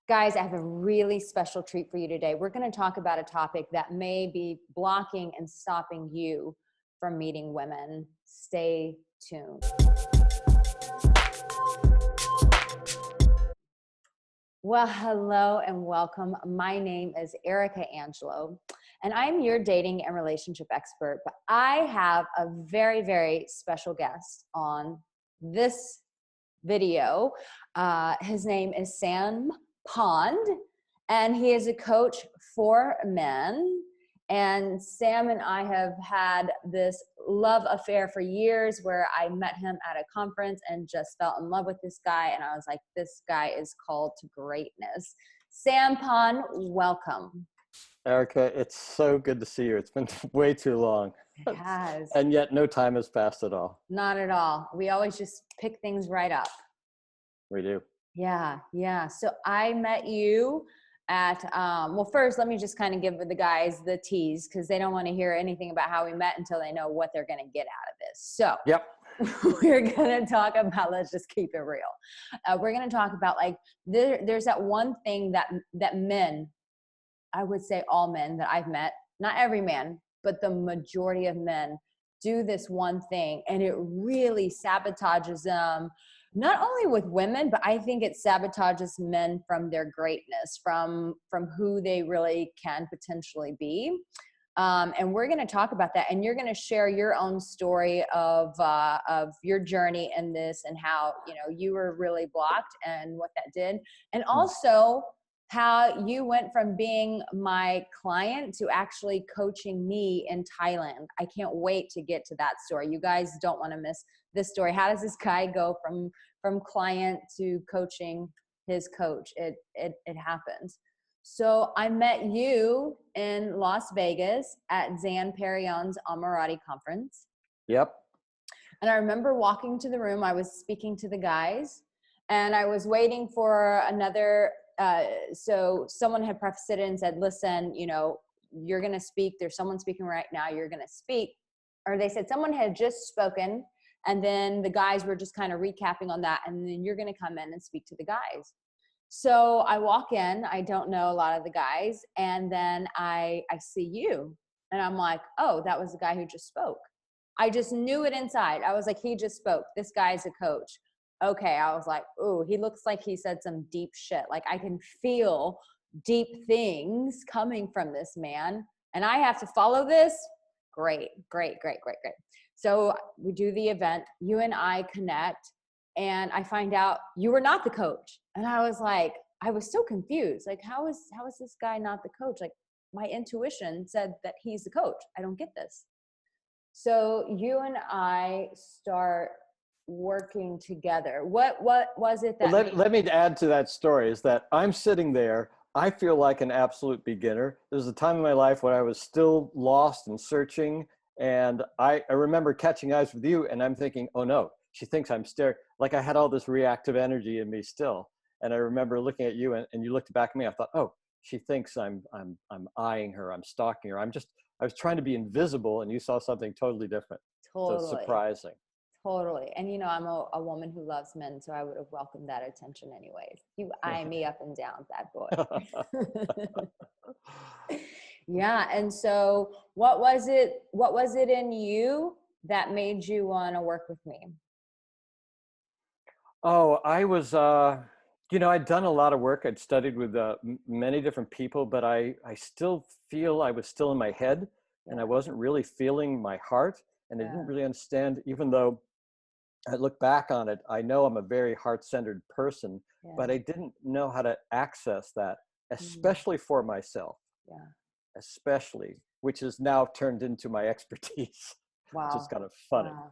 Guys, I have a really special treat for you today. We're going to talk about a topic that may be blocking and stopping you from meeting women. Stay tuned. Well, hello and welcome. My name is Arica Angelo, and I'm your dating and relationship expert. But I have a very, very special guest on this video. His name is Sam Pond, and he is a coach for men. And Sam and I have had this love affair for years where I met him at a conference and just fell in love with this guy. And I was like, this guy is called to greatness. Sam Pond, welcome. Arica, it's so good to see you. It's been way too long. It has. And yet no time has passed at all. Not at all. We always just pick things right up. We do. Yeah. So I met you at, well, first, let me just kind of give the guys the tease because they don't want to hear anything about how we met until they know what they're going to get out of this. So yep. We're going to talk about, let's just keep it real. We're going to talk about like, there's that one thing that men, I would say all men that I've met, not every man, but the majority of men do this one thing, and it really sabotages them, not only with women, but I think it sabotages men from their greatness, from who they really can potentially be. And we're going to talk about that, and you're going to share your own story of your journey in this and how, you were really blocked and what that did. And also how you went from being my client to actually coaching me in Thailand. I can't wait to get to that story. You guys don't want to miss this story. How does this guy go from client to coaching his coach? It happens. So I met you in Las Vegas at Zan Perion's Amirati conference. Yep. And I remember walking to the room. I was speaking to the guys, and I was waiting for another. So someone had prefaced it and said, listen, you're going to speak. There's someone speaking right now. You're going to speak. Or they said someone had just spoken, and then the guys were just kind of recapping on that. And then you're going to come in and speak to the guys. So I walk in, I don't know a lot of the guys. And then I see you, and I'm like, oh, that was the guy who just spoke. I just knew it inside. I was like, he just spoke. This guy's a coach. Okay. I was like, ooh, he looks like he said some deep shit. Like I can feel deep things coming from this man, and I have to follow this. Great. So we do the event, you and I connect, and I find out you were not the coach. And I was like, I was so confused. Like, how is this guy not the coach? Like my intuition said that he's the coach. I don't get this. So you and I start working together. What was it that Let me add to that story is that I'm sitting there. I feel like an absolute beginner. There's a time in my life when I was still lost and searching. And I remember catching eyes with you, and I'm thinking, oh no, she thinks I'm staring. Like I had all this reactive energy in me still. And I remember looking at you, and you looked back at me. I thought, oh, she thinks I'm eyeing her. I'm stalking her. I was trying to be invisible, and you saw something totally different. Totally. So it's surprising. Totally. And I'm a woman who loves men, so I would have welcomed that attention anyways. You eye me up and down, bad boy. Yeah. And so what was it in you that made you want to work with me? Oh, I was, I'd done a lot of work. I'd studied with many different people, but I still feel I was still in my head, and I wasn't really feeling my heart, and I didn't really understand, even though I look back on it, I know I'm a very heart-centered person, but I didn't know how to access that, especially for myself. Yeah. Especially, which is now turned into my expertise. Wow. Which is kind of funny. Wow.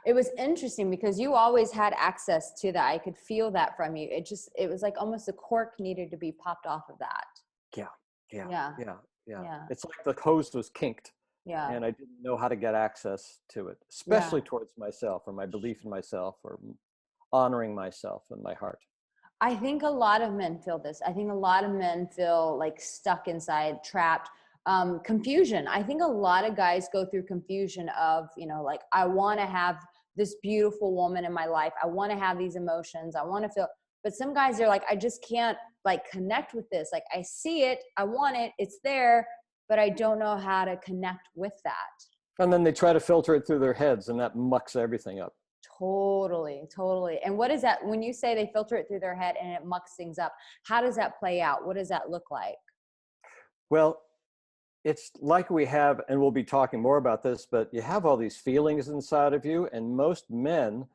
It was interesting because you always had access to that. I could feel that from you. It was like almost a cork needed to be popped off of that. Yeah. It's like the hose was kinked. Yeah. And I didn't know how to get access to it, especially towards myself or my belief in myself or honoring myself and my heart. I think a lot of men feel this. I think a lot of men feel like stuck inside, trapped. Confusion. I think a lot of guys go through confusion of, like, I want to have this beautiful woman in my life. I want to have these emotions. I want to feel, but some guys are like, I just can't like connect with this. Like I see it, I want it, it's there, but I don't know how to connect with that. And then they try to filter it through their heads, and that mucks everything up. Totally, totally. And what is that when you say they filter it through their head and it mucks things up? How does that play out? What does that look like? Well, it's like we have, and we'll be talking more about this, but you have all these feelings inside of you, and most men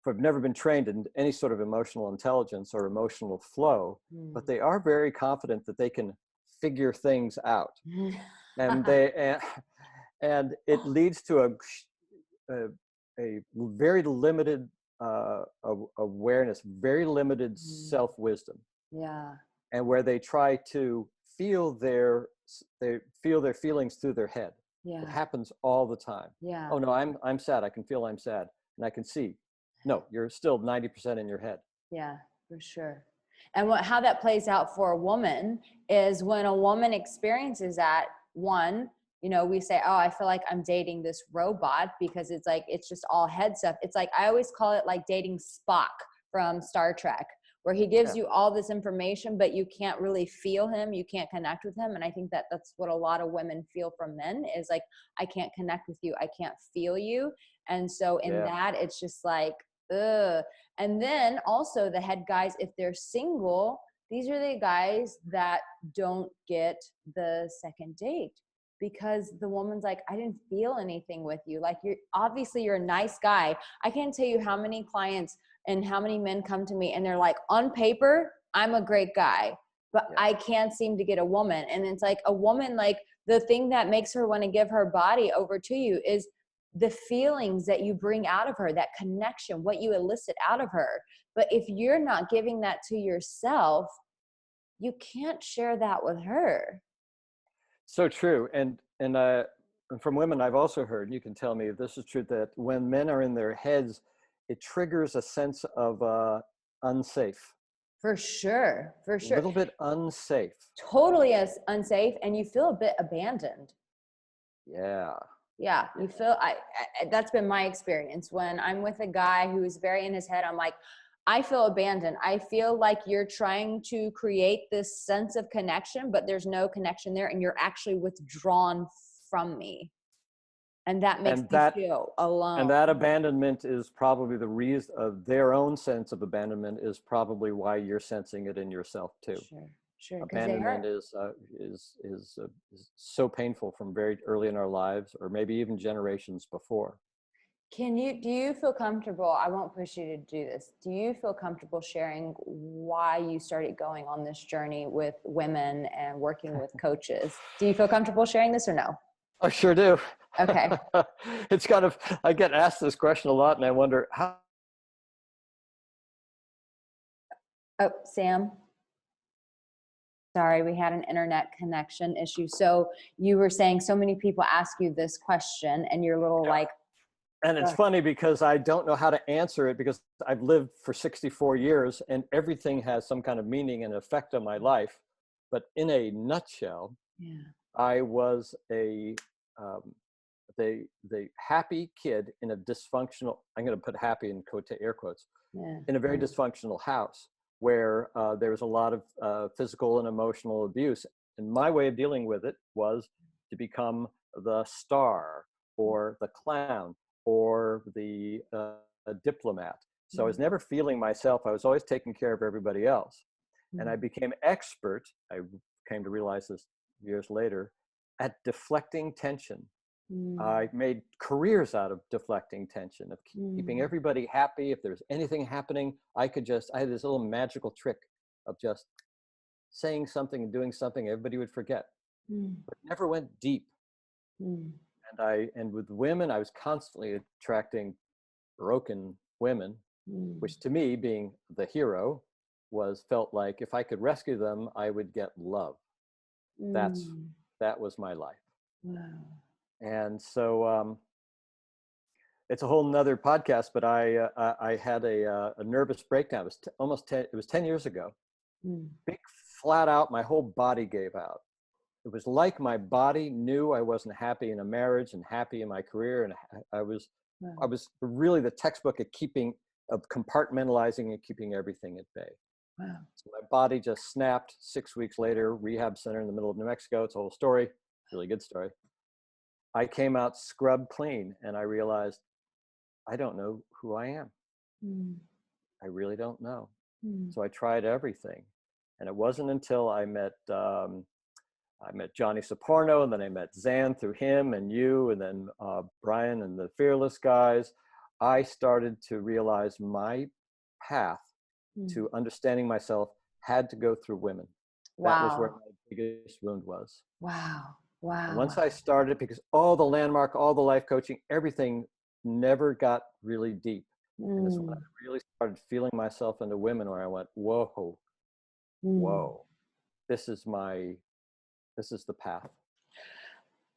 who have never been trained in any sort of emotional intelligence or emotional flow, but they are very confident that they can figure things out. And and it leads to a very limited awareness, very limited self-wisdom. Yeah. And where they try to feel their feelings through their head. Yeah. It happens all the time. Yeah. Oh no, I'm sad. I can feel I'm sad, and I can see. No, you're still 90% in your head. Yeah, for sure. And how that plays out for a woman is when a woman experiences that, one, you know, we say, oh, I feel like I'm dating this robot because it's like, it's just all head stuff. It's like, I always call it like dating Spock from Star Trek, where he gives you all this information, but you can't really feel him. You can't connect with him. And I think that that's what a lot of women feel from men is like, I can't connect with you. I can't feel you. And so in that, it's just like, ugh. And then also the head guys, if they're single, these are the guys that don't get the second date because the woman's like, I didn't feel anything with you. Like you're a nice guy. I can't tell you how many clients and how many men come to me and they're like, on paper, I'm a great guy, but I can't seem to get a woman. And it's like a woman, like the thing that makes her want to give her body over to you is the feelings that you bring out of her, that connection, what you elicit out of her. But if you're not giving that to yourself, you can't share that with her. So true. And from women, I've also heard, you can tell me if this is true, that when men are in their heads, it triggers a sense of unsafe. For sure. For sure. A little bit unsafe. Totally unsafe. And you feel a bit abandoned. Yeah. Yeah. You feel, that's been my experience when I'm with a guy who is very in his head. I'm like, I feel abandoned. I feel like you're trying to create this sense of connection, but there's no connection there. And you're actually withdrawn from me. And that makes me feel alone. And that abandonment is probably the reason of their own sense of abandonment is probably why you're sensing it in yourself too. Sure. Abandonment is so painful from very early in our lives, or maybe even generations before. Do you feel comfortable? I won't push you to do this. Do you feel comfortable sharing why you started going on this journey with women and working with coaches? Do you feel comfortable sharing this or no? I sure do. Okay. It's kind of, I get asked this question a lot and I wonder how. Oh, Sam. Sorry, we had an internet connection issue. So you were saying so many people ask you this question and you're a little like. And it's funny because I don't know how to answer it because I've lived for 64 years and everything has some kind of meaning and effect on my life. But in a nutshell, I was the happy kid in a dysfunctional, I'm going to put happy in air quotes, in a very dysfunctional house where there was a lot of physical and emotional abuse. And my way of dealing with it was to become the star or the clown or the diplomat. So I was never feeling myself. I was always taking care of everybody else. And I became expert, I came to realize this years later, at deflecting tension. I made careers out of deflecting tension, of keeping everybody happy. If there's anything happening, I had this little magical trick of just saying something and doing something everybody would forget. But it never went deep. And with women, I was constantly attracting broken women, which to me, being the hero, felt like if I could rescue them, I would get love. That was my life. Wow. And so it's a whole nother podcast, but I had a nervous breakdown. It was it was 10 years ago. Big flat out, my whole body gave out. It was like my body knew I wasn't happy in a marriage and happy in my career. And I was really the textbook of compartmentalizing and keeping everything at bay. Wow. So my body just snapped. 6 weeks later, rehab center in the middle of New Mexico. It's a whole story, really good story. I came out scrubbed clean, and I realized I don't know who I am. Mm. I really don't know. Mm. So I tried everything, and it wasn't until I met Johnny Soporno, and then I met Zan through him and you, and then Brian and the Fearless guys. I started to realize my path to understanding myself had to go through women. That was where Wow. my biggest wound was. Wow. And Wow. once I started, because all the landmark, all the life coaching, everything never got really deep. And it's when I Mm. really started feeling myself into women where I went, whoa, Mm. whoa, this is the path.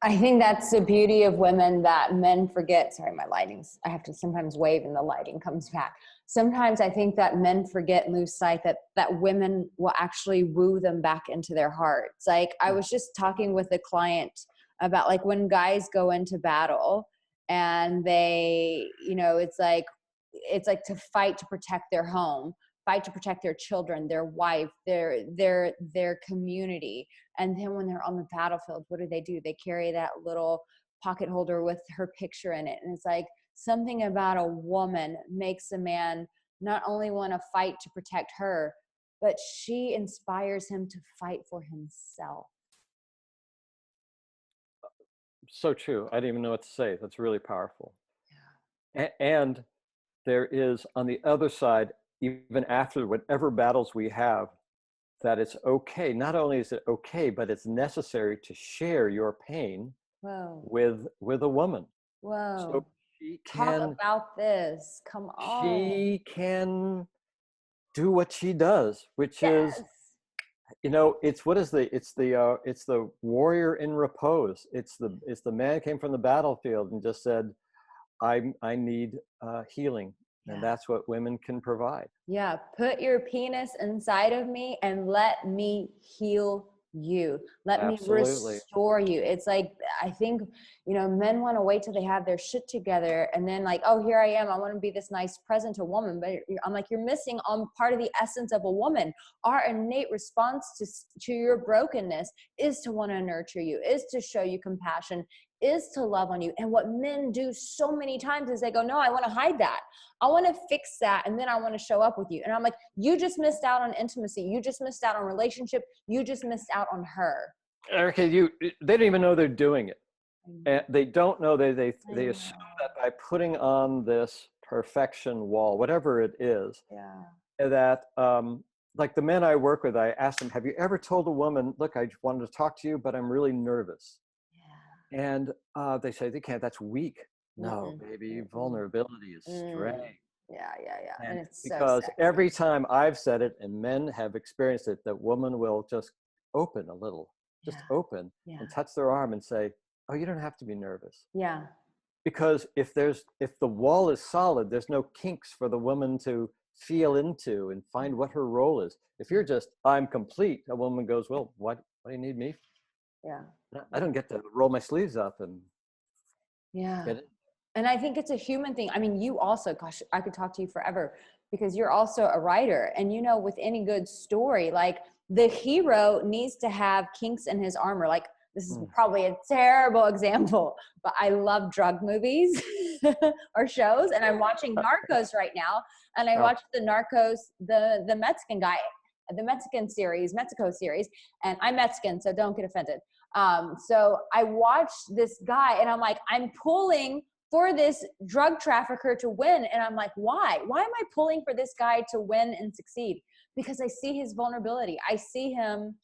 I think that's the beauty of women that men forget. Sorry, my lighting's, I have to sometimes wave and the lighting comes back. Sometimes I think that men forget and lose sight that women will actually woo them back into their hearts. Like I was just talking with a client about like when guys go into battle and they, it's like to fight to protect their home, fight to protect their children, their wife, their community. And then when they're on the battlefield, what do? They carry that little pocket holder with her picture in it. And it's like something about a woman makes a man not only want to fight to protect her, but she inspires him to fight for himself. So true. I didn't even know what to say. That's really powerful. And there is on the other side, even after whatever battles we have, that it's okay. Not only is it okay, but it's necessary to share your pain Whoa. with a woman. So Whoa. she Talk can about this. Come on. she can do what she does, which is, Yes. it's the warrior in repose. It's the man came from the battlefield and just said, I need healing, and Yeah. that's what women can provide. Yeah, put your penis inside of me and let me heal you. Let me Absolutely. restore you. It's like, I think, men want to wait till they have their shit together and then like, oh, here I am. I want to be this nice present to a woman. But I'm like, you're missing on part of the essence of a woman. Our innate response to your brokenness is to want to nurture you, is to show you compassion, is to love on you. And what men do so many times is they go, no, I want to hide that. I want to fix that. And then I want to show up with you. And I'm like, you just missed out on intimacy. You just missed out on relationship. You just missed out on her. Erica, they don't even know they're doing it. And they don't know, they assume that by putting on this perfection wall, whatever it is, that like the men I work with, I ask them, have you ever told a woman, look, I wanted to talk to you, but I'm really nervous? And they say, they can't, that's weak. No, baby, vulnerability is strength. Yeah. And And it's so because sexy. every time I've said it, and men have experienced it, that woman will just open a little, just open and touch their arm and say, oh, you don't have to be nervous. Yeah. Because if the wall is solid, there's no kinks for the woman to feel into and find what her role is. If you're just, I'm complete, a woman goes, well, what do you need me for? Yeah. I don't get to roll my sleeves up and Yeah. get it. And I think it's a human thing. I mean, you also, gosh, I could talk to you forever because you're also a writer. And with any good story, like the hero needs to have kinks in his armor. Like this is probably a terrible example, but I love drug movies or shows. And I'm watching Narcos right now. And I watched the Narcos, the Mexican guy, the Mexico series. And I'm Mexican, so don't get offended. So I watched this guy and I'm like, I'm pulling for this drug trafficker to win. And I'm like, why? Why am I pulling for this guy to win and succeed? Because I see his vulnerability. I see him.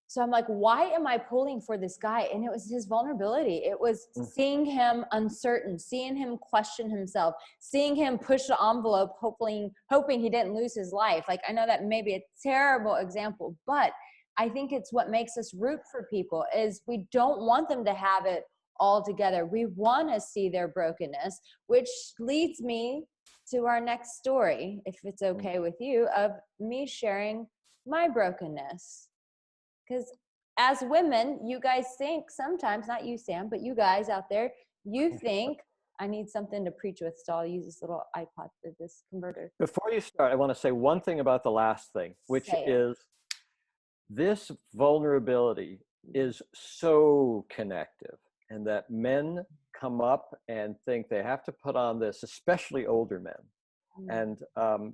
So I'm like, why am I pulling for this guy? And it was his vulnerability. It was seeing him uncertain, seeing him question himself, seeing him push the envelope, hoping he didn't lose his life. Like, I know that may be a terrible example, but I think it's what makes us root for people is we don't want them to have it all together. We want to see their brokenness, which leads me to our next story, if it's okay with you, of me sharing my brokenness. Because as women, you guys think sometimes, not you, Sam, but you guys out there, you think I need something to preach with, so I'll use this little iPod, this converter. Before you start, I want to say one thing about the last thing, which Say it. is this vulnerability is so connective, and that men come up and think they have to put on this, especially older men. And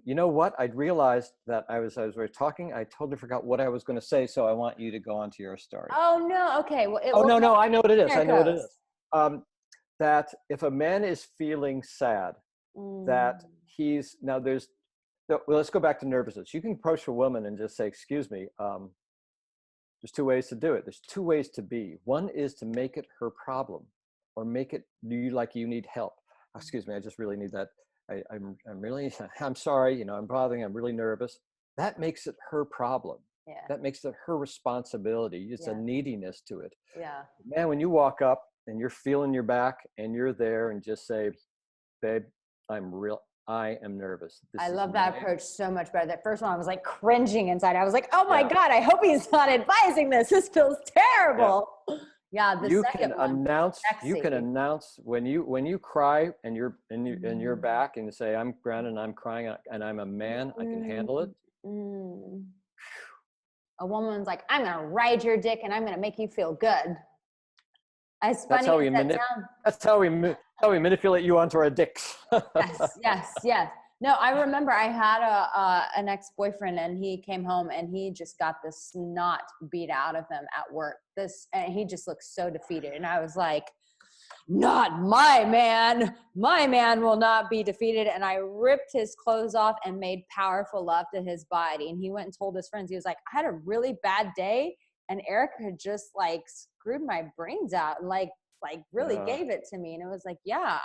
you know what? I'd realized that I was talking, I totally forgot what I was going to say, so I want you to go on to your story. Oh, no. Okay. Well, No, I know what it is. There I it know what it goes. is. That if a man is feeling sad, that he's, now there's, well, let's go back to nervousness. You can approach a woman and just say, excuse me, there's two ways to do it. There's two ways to be. One is to make it her problem, or make it like you need help. Excuse me, I just really need that. I'm really, I'm sorry, you know, I'm bothering, I'm really nervous. That makes it her problem. Yeah. That makes it her responsibility. It's a neediness to it. Yeah. Man, when you walk up and you're feeling your back and you're there and just say, babe, I am nervous. I love that approach so much better. That first one, I was like cringing inside. I was like, oh my God, I hope he's not advising this. This feels terrible. Yeah. You can announce when you cry and you're back and you say, I'm Brandon, I'm crying and I'm a man, I can handle it. A woman's like, I'm going to ride your dick and I'm going to make you feel good. As That's funny that's how we manipulate you onto our dicks. Yes. No, I remember I had an ex-boyfriend, and he came home and he just got the snot beat out of him at work. And he just looked so defeated. And I was like, not my man. My man will not be defeated. And I ripped his clothes off and made powerful love to his body. And he went and told his friends, he was like, I had a really bad day, and Arica had just like screwed my brains out and like really gave it to me. And it was like, yeah,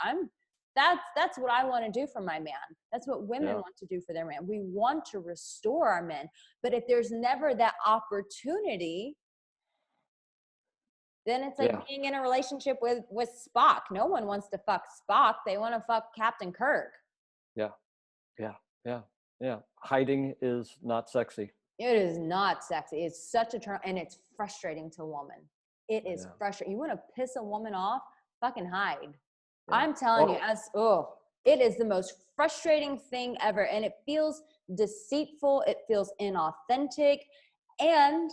that's what I want to do for my man. That's what women want to do for their man. We want to restore our men. But if there's never that opportunity, then it's like being in a relationship with Spock. No one wants to fuck Spock. They want to fuck Captain Kirk. Yeah. Hiding is not sexy. It is not sexy. It's such a turn, and it's frustrating to a woman. It is frustrating. You want to piss a woman off? Fucking hide. Yeah. I'm telling you, it is the most frustrating thing ever. And it feels deceitful. It feels inauthentic. And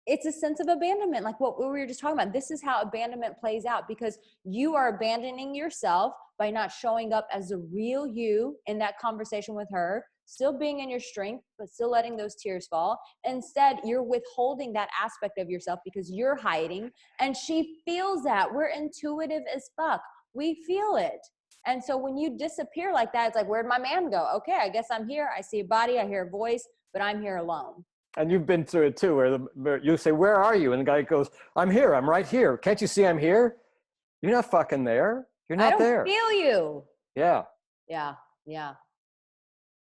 it's a sense of abandonment. Like what we were just talking about. This is how abandonment plays out, because you are abandoning yourself by not showing up as the real you in that conversation with her, still being in your strength, but still letting those tears fall. Instead, you're withholding that aspect of yourself because you're hiding, and she feels that. We're intuitive as fuck. We feel it. And so when you disappear like that, it's like, where'd my man go? Okay, I guess I'm here. I see a body, I hear a voice, but I'm here alone. And you've been through it too, where you say, where are you? And the guy goes, I'm here. I'm right here. Can't you see I'm here? You're not fucking there. You're not there. I don't feel you. Yeah.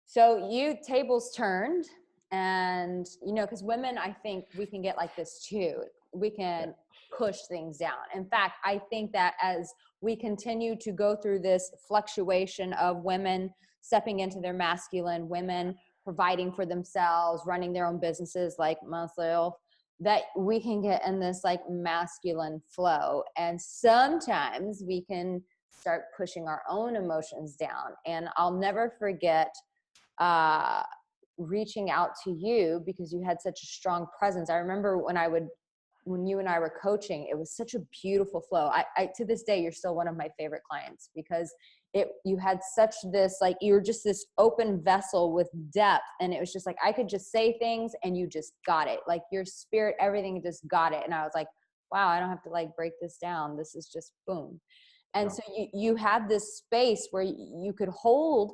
So tables turned, and, you know, because women, I think we can get like this too. We can push things down. In fact, I think that as we continue to go through this fluctuation of women stepping into their masculine, women providing for themselves, running their own businesses like myself, that we can get in this like masculine flow. And sometimes we can start pushing our own emotions down. And I'll never forget reaching out to you, because you had such a strong presence. I remember when you and I were coaching, it was such a beautiful flow. I to this day, you're still one of my favorite clients, because you had such this, like, you were just this open vessel with depth. And it was just like, I could just say things and you just got it. Like your spirit, everything just got it. And I was like, wow, I don't have to like break this down. This is just boom. And so you had this space where you could hold,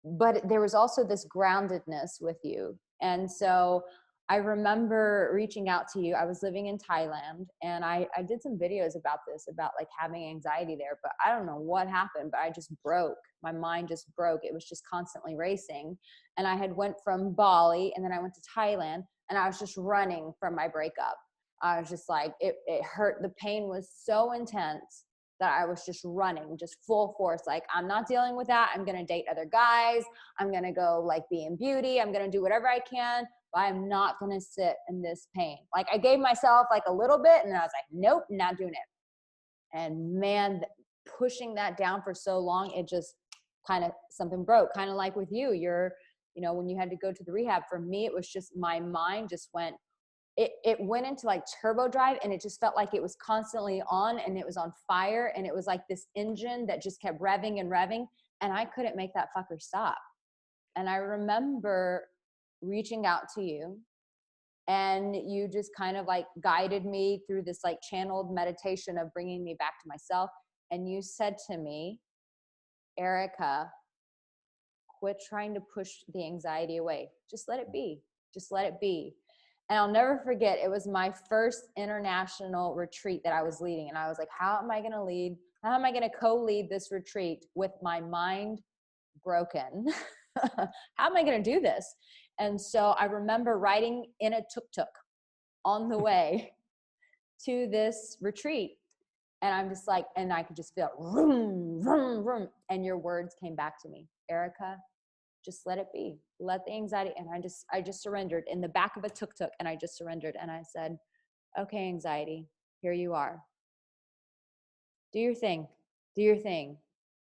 but there was also this groundedness with you. And so I remember reaching out to you. I was living in Thailand, and I did some videos about this, about like having anxiety there, but I don't know what happened, but I just broke. My mind just broke. It was just constantly racing. And I had went from Bali, and then I went to Thailand, and I was just running from my breakup. I was just like, it hurt. The pain was so intense that I was just running, just full force. Like, I'm not dealing with that. I'm going to date other guys. I'm going to go like be in beauty. I'm going to do whatever I can, but I'm not going to sit in this pain. Like, I gave myself like a little bit, and I was like, nope, not doing it. And man, pushing that down for so long, it just kind of, something broke. Kind of like with you, when you had to go to the rehab. For me, it was just, my mind just went, it went into like turbo drive, and it just felt like it was constantly on, and it was on fire, and it was like this engine that just kept revving and revving, and I couldn't make that fucker stop. And I remember reaching out to you, and you just kind of like guided me through this like channeled meditation of bringing me back to myself. And you said to me, Arica, quit trying to push the anxiety away. Just let it be. Just let it be. And I'll never forget, it was my first international retreat that I was leading. And I was like, how am I going to lead? How am I going to co-lead this retreat with my mind broken? How am I going to do this? And so I remember riding in a tuk-tuk on the way to this retreat. And I'm just like, and I could just feel vroom, vroom, vroom. And your words came back to me, Arica, just let it be. Let the anxiety. And I just surrendered in the back of a tuk-tuk, and I just surrendered. And I said, okay, anxiety, here you are. Do your thing. Do your thing.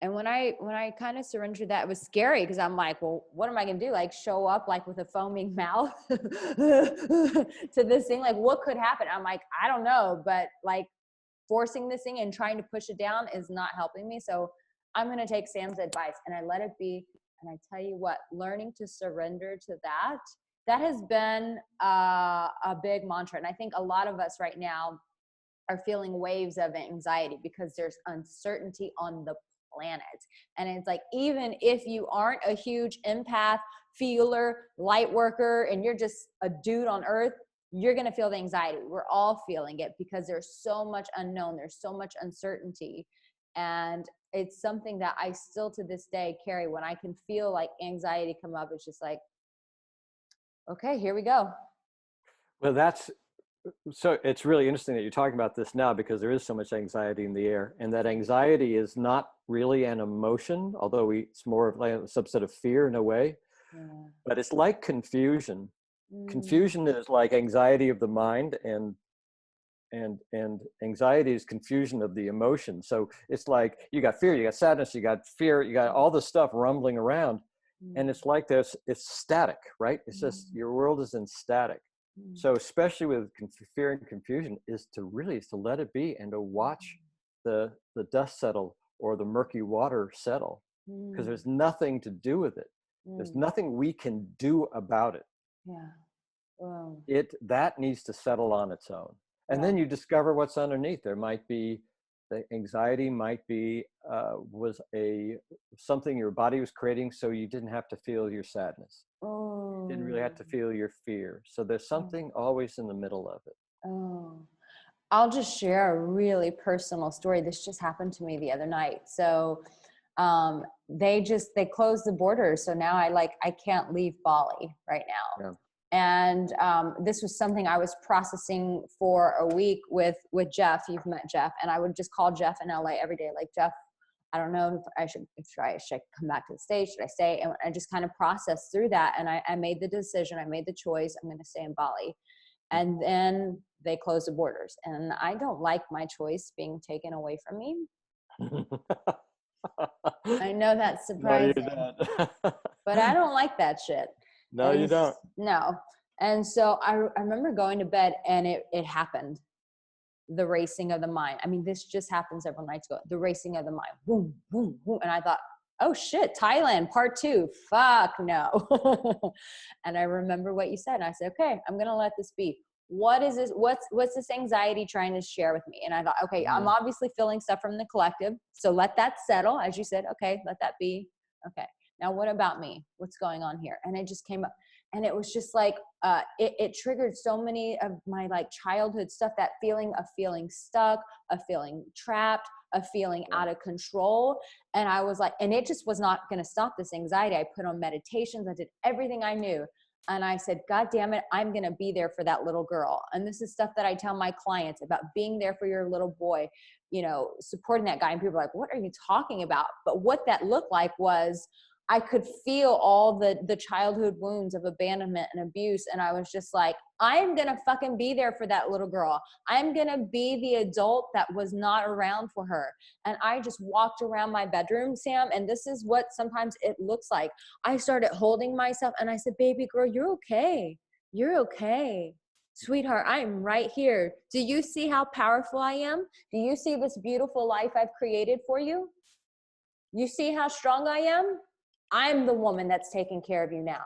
And when I kind of surrendered that, it was scary, because I'm like, well, what am I going to do? Like show up like with a foaming mouth to this thing? Like what could happen? I'm like, I don't know, but like forcing this thing and trying to push it down is not helping me. So I'm going to take Sam's advice, and I let it be. And I tell you what, learning to surrender to that has been a big mantra. And I think a lot of us right now are feeling waves of anxiety because there's uncertainty on the planet. And it's like, even if you aren't a huge empath, feeler, light worker, and you're just a dude on earth, you're going to feel the anxiety. We're all feeling it because there's so much unknown. There's so much uncertainty. And it's something that I still to this day carry. When I can feel like anxiety come up, it's just like, okay, here we go. Well, so it's really interesting that you're talking about this now, because there is so much anxiety in the air, and that anxiety is not really an emotion, although it's more of like a subset of fear in a way. Yeah. But it's like confusion. Confusion is like anxiety of the mind, and anxiety is confusion of the emotion. So it's like you got fear, you got sadness, you got fear, you got all this stuff rumbling around, and it's like this. It's static, right? It's just your world is in static. So especially with fear and confusion, is to let it be, and to watch the dust settle or the murky water settle, because there's nothing to do with it. There's nothing we can do about it. Yeah. Wow. That needs to settle on its own. And then you discover what's underneath. There might be, the anxiety might be, was something your body was creating so you didn't have to feel your sadness. Oh. You didn't really have to feel your fear. So there's something always in the middle of it. Oh. I'll just share a really personal story. This just happened to me the other night. So they closed the borders. So now I can't leave Bali right now. Yeah. And this was something I was processing for a week with Jeff. You've met Jeff. And I would just call Jeff in LA every day. Like, Jeff, I don't know if I should come back to the States. Should I stay? And I just kind of processed through that. And I made the decision. I made the choice. I'm going to stay in Bali. And then they closed the borders. And I don't like my choice being taken away from me. I know that's surprising. No, you don't. But I don't like that shit. No, you don't. No. And so I remember going to bed, and it happened. The racing of the mind. I mean, this just happened several nights ago. The racing of the mind. Boom, boom, boom. And I thought, oh shit, Thailand, part 2. Fuck no. And I remember what you said. And I said, okay, I'm going to let this be. What is this? What's this anxiety trying to share with me? And I thought, okay, I'm obviously feeling stuff from the collective. So let that settle. As you said, okay, let that be. Okay. Now, what about me? What's going on here? And it just came up, and it was just like, it triggered so many of my like childhood stuff, that feeling of feeling stuck, of feeling trapped, of feeling out of control. And I was like, and it just was not going to stop this anxiety. I put on meditations. I did everything I knew. And I said, God damn it, I'm going to be there for that little girl. And this is stuff that I tell my clients about, being there for your little boy, supporting that guy. And people are like, what are you talking about? But what that looked like was, I could feel all the childhood wounds of abandonment and abuse. And I was just like, I'm going to fucking be there for that little girl. I'm going to be the adult that was not around for her. And I just walked around my bedroom, Sam. And this is what sometimes it looks like. I started holding myself and I said, baby girl, you're okay. You're okay. Sweetheart, I'm right here. Do you see how powerful I am? Do you see this beautiful life I've created for you? You see how strong I am? I'm the woman that's taking care of you now.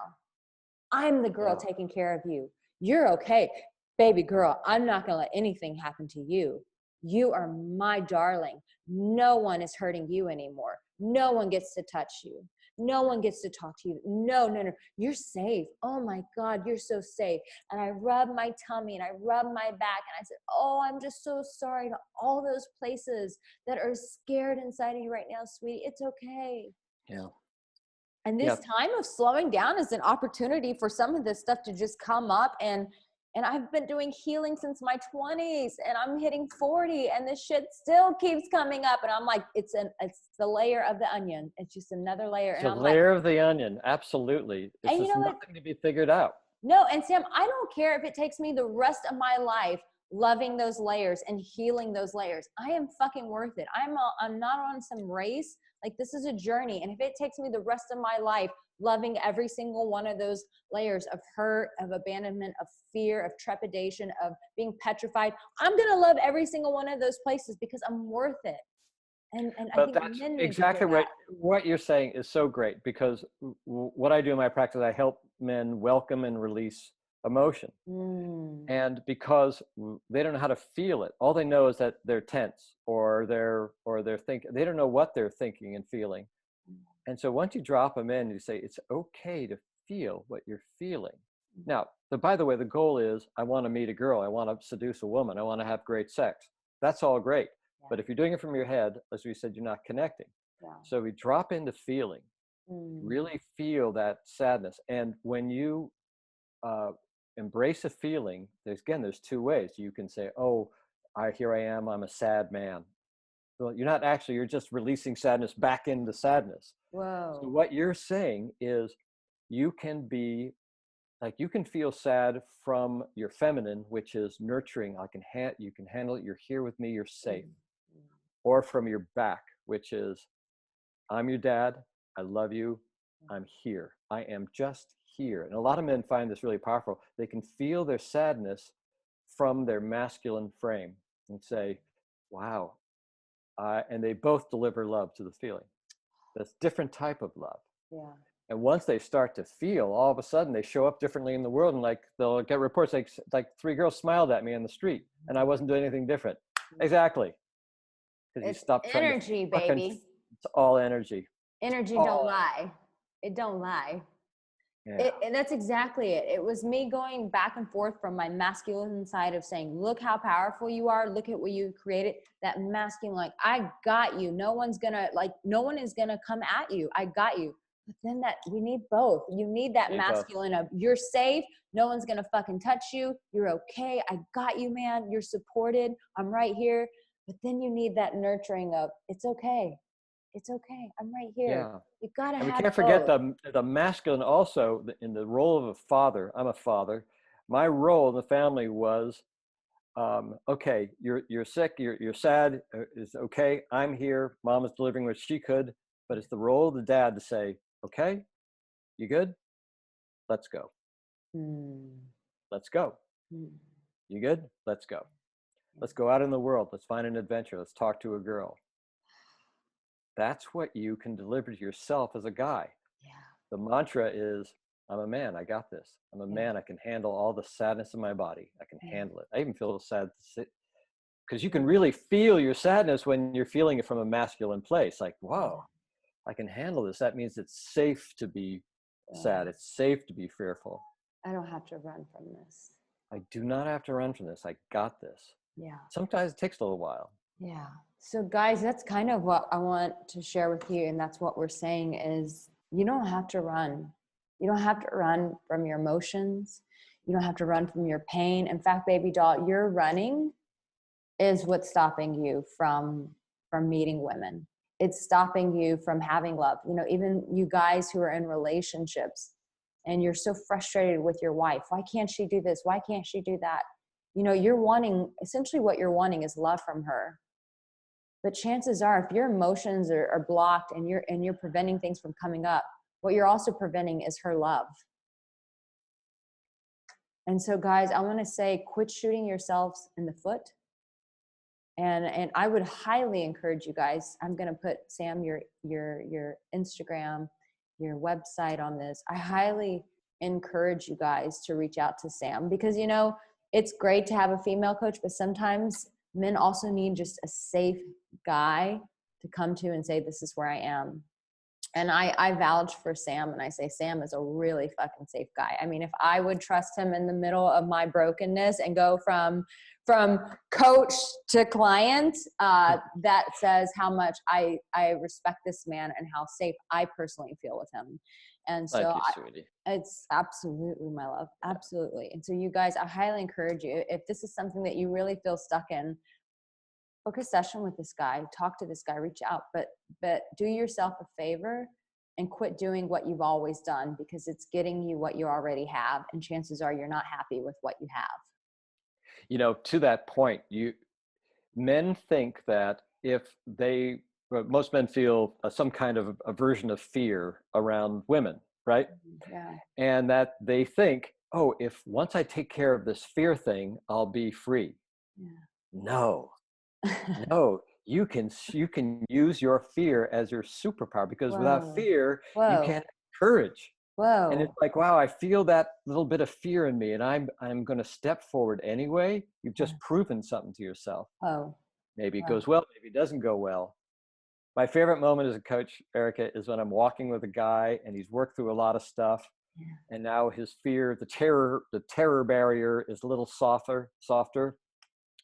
I'm the girl taking care of you. You're okay. Baby girl, I'm not going to let anything happen to you. You are my darling. No one is hurting you anymore. No one gets to touch you. No one gets to talk to you. No, no, no. You're safe. Oh my God, you're so safe. And I rubbed my tummy and I rubbed my back and I said, oh, I'm just so sorry to all those places that are scared inside of you right now, sweetie. It's okay. Yeah. And this time of slowing down is an opportunity for some of this stuff to just come up. And I've been doing healing since my 20s and I'm hitting 40 and this shit still keeps coming up. And I'm like, it's the layer of the onion. It's just another layer. It's and a I'm layer like, of the onion. Absolutely. It's and you just know what? nothing to be figured out. No, and Sam, I don't care if it takes me the rest of my life loving those layers and healing those layers. I am fucking worth it. I'm not on some race. Like, this is a journey. And if it takes me the rest of my life loving every single one of those layers of hurt, of abandonment, of fear, of trepidation, of being petrified, I'm going to love every single one of those places because I'm worth it. And I But think that's men need exactly to hear right. that. What you're saying is so great, because what I do in my practice, I help men welcome and release emotion. And because they don't know how to feel it, all they know is that they're tense or they're thinking. They don't know what they're thinking and feeling. And so once you drop them in, you say it's okay to feel what you're feeling. Now, by the way, the goal is I want to meet a girl, I want to seduce a woman, I want to have great sex. That's all great. But if you're doing it from your head, as we said, you're not connecting. So we drop into feeling, really feel that sadness. And when you embrace a feeling, there's two ways. You can say, oh, here I am, I'm a sad man. Well, you're not actually, you're just releasing sadness back into sadness. Whoa. So what you're saying is you can be like, you can feel sad from your feminine, which is nurturing. You can handle it. You're here with me. You're safe. Or from your back, which is, I'm your dad. I love you. I'm here. I am just here. And a lot of men find this really powerful. They can feel their sadness from their masculine frame and say, wow. And they both deliver love to the feeling. That's different type of love. Yeah. And once they start to feel, all of a sudden they show up differently in the world, and like they'll get reports like 3 girls smiled at me in the street and I wasn't doing anything different. Exactly. Because you stop trying energy, to fucking, baby. it's all energy. Energy don't lie. It don't lie. Yeah. That's exactly it. It was me going back and forth from my masculine side of saying, look how powerful you are. Look at what you created. That masculine, like, I got you. No one is going to come at you. I got you. But then we need both. You need that masculine of, you're safe. No one's going to fucking touch you. You're okay. I got you, man. You're supported. I'm right here. But then you need that nurturing of, it's okay. It's okay. I'm right here. Yeah. You gotta have And we can't forget the masculine also in the role of a father. I'm a father. My role in the family was, okay, you're sick, you're sad, it's okay. I'm here. Mom is delivering what she could, but it's the role of the dad to say, okay, you good? Let's go. Let's go. You good? Let's go. Let's go out in the world. Let's find an adventure. Let's talk to a girl. That's what you can deliver to yourself as a guy. Yeah. The mantra is, I'm a man. I got this. I'm a man. I can handle all the sadness in my body. I can handle it. I even feel sad because you can really feel your sadness when you're feeling it from a masculine place. Like, whoa, I can handle this. That means it's safe to be sad. It's safe to be fearful. I don't have to run from this. I do not have to run from this. I got this. Yeah. Sometimes it takes a little while. Yeah. So guys, that's kind of what I want to share with you. And that's what we're saying is, you don't have to run. You don't have to run from your emotions. You don't have to run from your pain. In fact, baby doll, your running is what's stopping you from meeting women. it's stopping you from having love. You know, even you guys who are in relationships and you're so frustrated with your wife. Why can't she do this? Why can't she do that? You know, you're wanting, essentially what you're wanting is love from her. But chances are, if your emotions are blocked and you're preventing things from coming up, what you're also preventing is her love. And so guys, I want to say, quit shooting yourselves in the foot. And I would highly encourage you guys. I'm going to put, Sam, your Instagram, your website on this. I highly encourage you guys to reach out to Sam, because, you know, it's great to have a female coach, but sometimes men also need just a safe guy to come to and say, this is where I am. And I vouch for Sam, and I say Sam is a really fucking safe guy. I mean, if I would trust him in the middle of my brokenness and go from coach to client, that says how much I respect this man and how safe I personally feel with him. And so it's absolutely, my love, absolutely. And so you guys, I highly encourage you, if this is something that you really feel stuck in, book a session with this guy, talk to this guy, reach out, but do yourself a favor and quit doing what you've always done, because it's getting you what you already have. And chances are you're not happy with what you have. You know, to that point, men think that most men feel some kind of aversion of fear around women, right? Yeah. And that they think, oh, if once I take care of this fear thing, I'll be free. Yeah. No. No, you can use your fear as your superpower, because without fear, you can't have courage. And it's like, wow, I feel that little bit of fear in me, and I'm going to step forward anyway. You've just proven something to yourself. Maybe it goes well, maybe it doesn't go well. My favorite moment as a coach, Arica, is when I'm walking with a guy and he's worked through a lot of stuff. Yeah. And now his fear, the terror barrier is a little softer.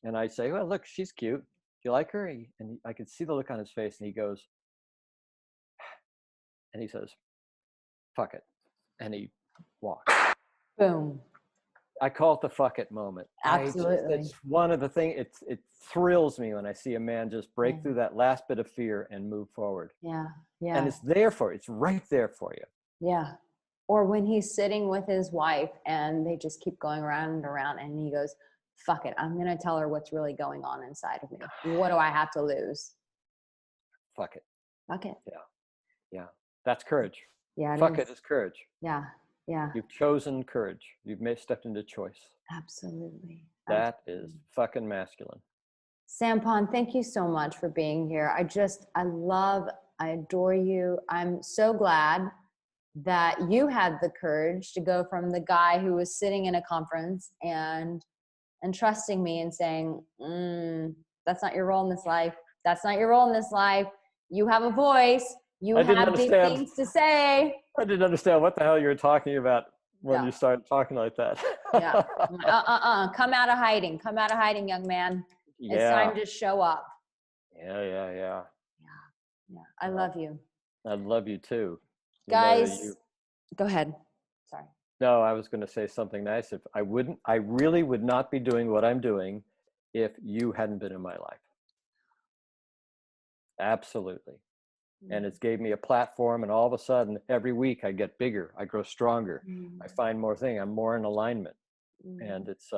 And I say, well, look, she's cute. Do you like her? And I could see the look on his face, and he goes, and he says, fuck it. And he walks. Boom. I call it the fuck it moment. Absolutely. It's one of the things, it thrills me when I see a man just break through that last bit of fear and move forward. Yeah. Yeah. And it's there for you. It's right there for you. Yeah. Or when he's sitting with his wife and they just keep going around and around, and he goes, fuck it, I'm going to tell her what's really going on inside of me. What do I have to lose? Fuck it. Fuck it. Yeah. Yeah. That's courage. Yeah. Fuck it is courage. Yeah. Yeah. You've chosen courage. You've stepped into choice. Absolutely. That is fucking masculine. Sampon, thank you so much for being here. I adore you. I'm so glad that you had the courage to go from the guy who was sitting in a conference and trusting me and saying, that's not your role in this life. That's not your role in this life. You have a voice. You have deep things to say. I didn't understand what the hell you were talking about when you started talking like that. Yeah. Come out of hiding. Come out of hiding, young man. Yeah. It's time to show up. Yeah. I love you. I love you too. Guys, go ahead. Sorry. No, I was going to say something nice. If I really would not be doing what I'm doing if you hadn't been in my life. Absolutely. And it's gave me a platform, and all of a sudden every week I get bigger, I grow stronger, I find more things, I'm more in alignment, and it's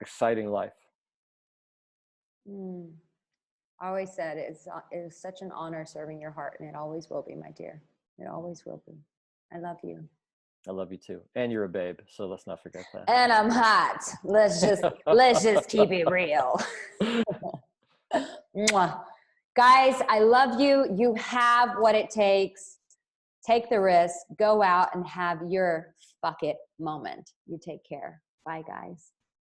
exciting life. I always said it is such an honor serving your heart, and it always will be, my dear. It always will be. I love you. I love you too. And you're a babe, so let's not forget that. And I'm hot. Let's just keep it real. Mwah. Guys, I love you. You have what it takes. Take the risk. Go out and have your fuck it moment. You take care. Bye, guys.